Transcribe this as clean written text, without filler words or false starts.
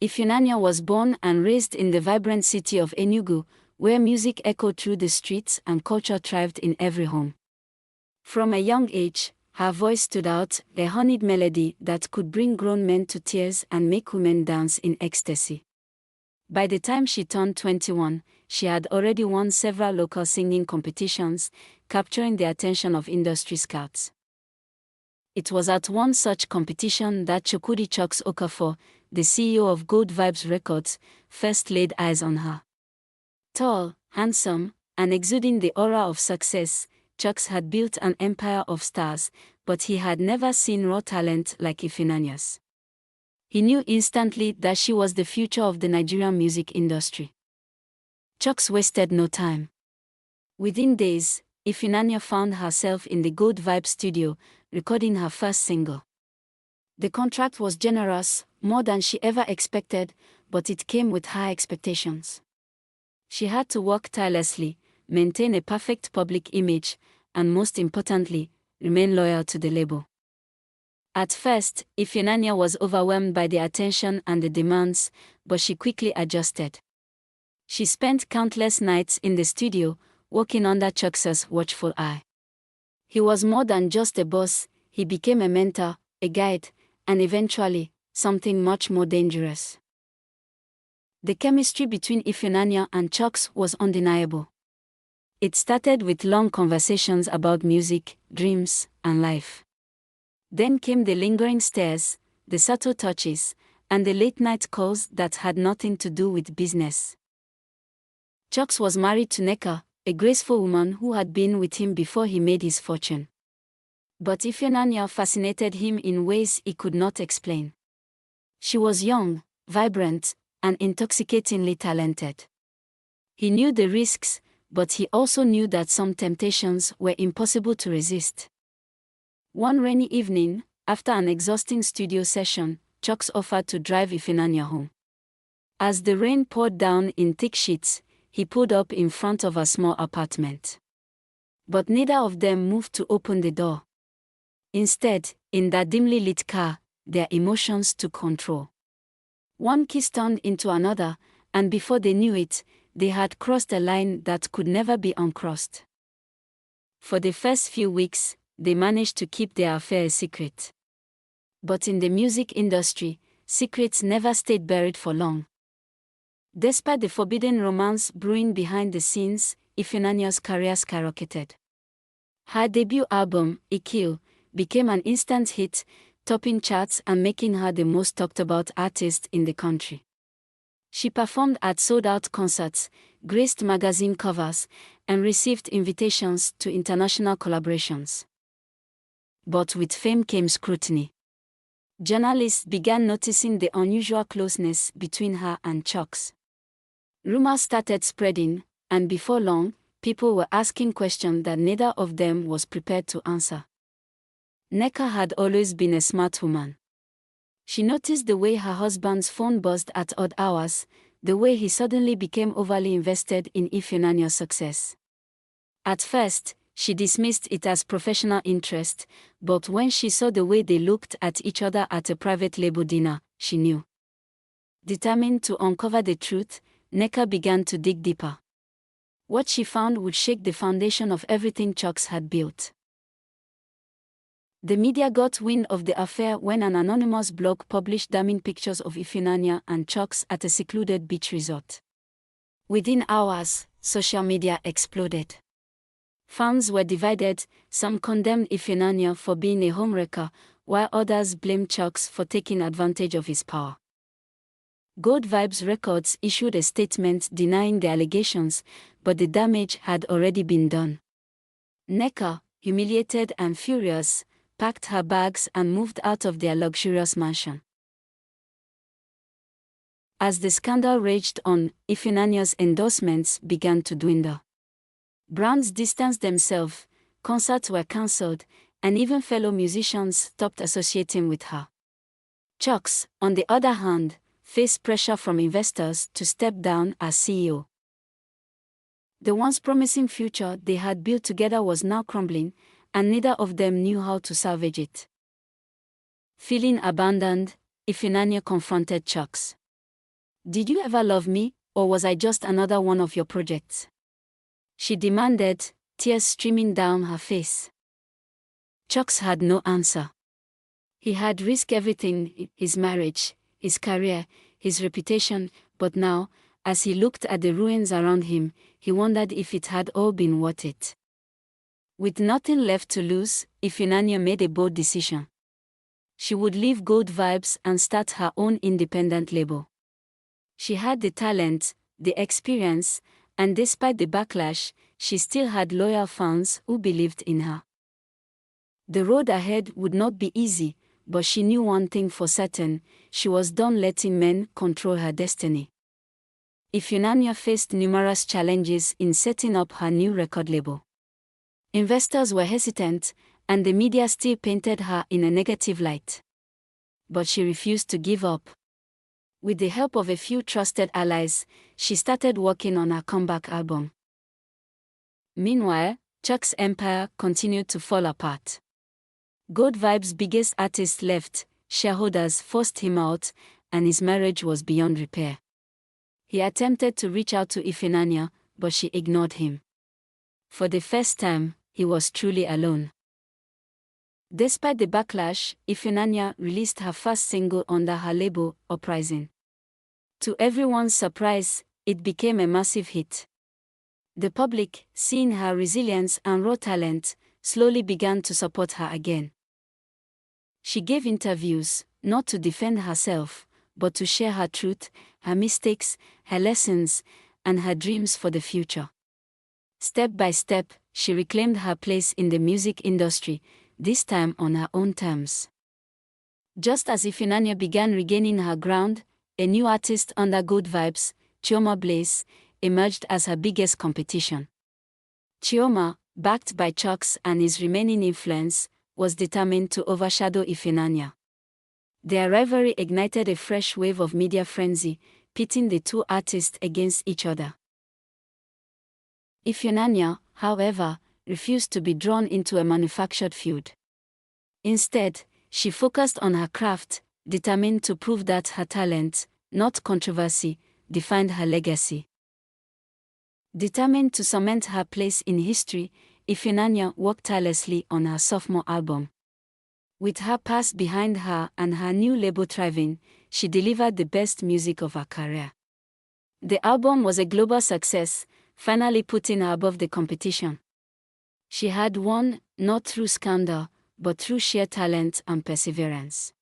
Ifunanya was born and raised in the vibrant city of Enugu, where music echoed through the streets and culture thrived in every home. From a young age, her voice stood out, a honeyed melody that could bring grown men to tears and make women dance in ecstasy. By the time she turned 21, she had already won several local singing competitions, capturing the attention of industry scouts. It was at one such competition that Chukwudi Chuks Okafor, the CEO of Gold Vibes Records, first laid eyes on her. Tall, handsome, and exuding the aura of success, Chuks had built an empire of stars, but he had never seen raw talent like Ifunanya's. He knew instantly that she was the future of the Nigerian music industry. Chuks wasted no time. Within days, Ifunanya found herself in the Gold Vibe studio, recording her first single. The contract was generous, more than she ever expected, but it came with high expectations. She had to work tirelessly, maintain a perfect public image, and most importantly, remain loyal to the label. At first, Ifunanya was overwhelmed by the attention and the demands, but she quickly adjusted. She spent countless nights in the studio, working under Chuks's watchful eye. He was more than just a boss, he became a mentor, a guide, and eventually, something much more dangerous. The chemistry between Ifunanya and Chuks was undeniable. It started with long conversations about music, dreams, and life. Then came the lingering stares, the subtle touches, and the late-night calls that had nothing to do with business. Chuks was married to Nneka, a graceful woman who had been with him before he made his fortune. But Ifunanya fascinated him in ways he could not explain. She was young, vibrant, and intoxicatingly talented. He knew the risks, but he also knew that some temptations were impossible to resist. One rainy evening, after an exhausting studio session, Chuks offered to drive Ifunanya home. As the rain poured down in thick sheets, he pulled up in front of a small apartment. But neither of them moved to open the door. Instead, in that dimly lit car, their emotions took control. One kiss turned into another, and before they knew it, they had crossed a line that could never be uncrossed. For the first few weeks, they managed to keep their affair a secret. But in the music industry, secrets never stayed buried for long. Despite the forbidden romance brewing behind the scenes, Ifunanya's career skyrocketed. Her debut album, Ikil, became an instant hit, topping charts and making her the most talked-about artist in the country. She performed at sold-out concerts, graced magazine covers, and received invitations to international collaborations. But with fame came scrutiny. Journalists began noticing the unusual closeness between her and Chuks. Rumors started spreading, and before long, people were asking questions that neither of them was prepared to answer. Nneka had always been a smart woman. She noticed the way her husband's phone buzzed at odd hours, the way he suddenly became overly invested in Ifunanya's success. At first, she dismissed it as professional interest, but when she saw the way they looked at each other at a private label dinner, she knew. Determined to uncover the truth, Nneka began to dig deeper. What she found would shake the foundation of everything Chuks had built. The media got wind of the affair when an anonymous blog published damning pictures of Ifunanya and Chuks at a secluded beach resort. Within hours, social media exploded. Fans were divided, some condemned Ifunanya for being a homewrecker, while others blamed Chuks for taking advantage of his power. Gold Vibes Records issued a statement denying the allegations, but the damage had already been done. Nneka, humiliated and furious, packed her bags and moved out of their luxurious mansion. As the scandal raged on, Ifunanya's endorsements began to dwindle. Brands distanced themselves, concerts were cancelled, and even fellow musicians stopped associating with her. Chuks, on the other hand, faced pressure from investors to step down as CEO. The once promising future they had built together was now crumbling, and neither of them knew how to salvage it. Feeling abandoned, Ifunanya confronted Chuks. Did you ever love me, or was I just another one of your projects? She demanded, tears streaming down her face. Chucks had no answer. He had risked everything, his marriage, his career, his reputation, but now, as he looked at the ruins around him, he wondered if it had all been worth it. With nothing left to lose, Ifunanya made a bold decision. She would leave Gold Vibes and start her own independent label. She had the talent, the experience, and despite the backlash, she still had loyal fans who believed in her. The road ahead would not be easy, but she knew one thing for certain: she was done letting men control her destiny. Ifunanya faced numerous challenges in setting up her new record label. Investors were hesitant, and the media still painted her in a negative light. But she refused to give up. With the help of a few trusted allies, she started working on her comeback album. Meanwhile, Chuck's empire continued to fall apart. Gold Vibes' biggest artist left, shareholders forced him out, and his marriage was beyond repair. He attempted to reach out to Ifunanya, but she ignored him. For the first time, he was truly alone. Despite the backlash, Ifunanya released her first single under her label, Uprising. To everyone's surprise, it became a massive hit. The public, seeing her resilience and raw talent, slowly began to support her again. She gave interviews, not to defend herself, but to share her truth, her mistakes, her lessons, and her dreams for the future. Step by step, she reclaimed her place in the music industry, this time on her own terms. Just as Ifunanya began regaining her ground, a new artist under Gold Vibes, Chioma Blaze, emerged as her biggest competition. Chioma, backed by Chucks and his remaining influence, was determined to overshadow Ifunanya. Their rivalry ignited a fresh wave of media frenzy, pitting the two artists against each other. Ifunanya, however, refused to be drawn into a manufactured feud. Instead, she focused on her craft, determined to prove that her talent, not controversy, defined her legacy. Determined to cement her place in history, Ifunanya worked tirelessly on her sophomore album. With her past behind her and her new label thriving, she delivered the best music of her career. The album was a global success, finally putting her above the competition. She had won, not through scandal, but through sheer talent and perseverance.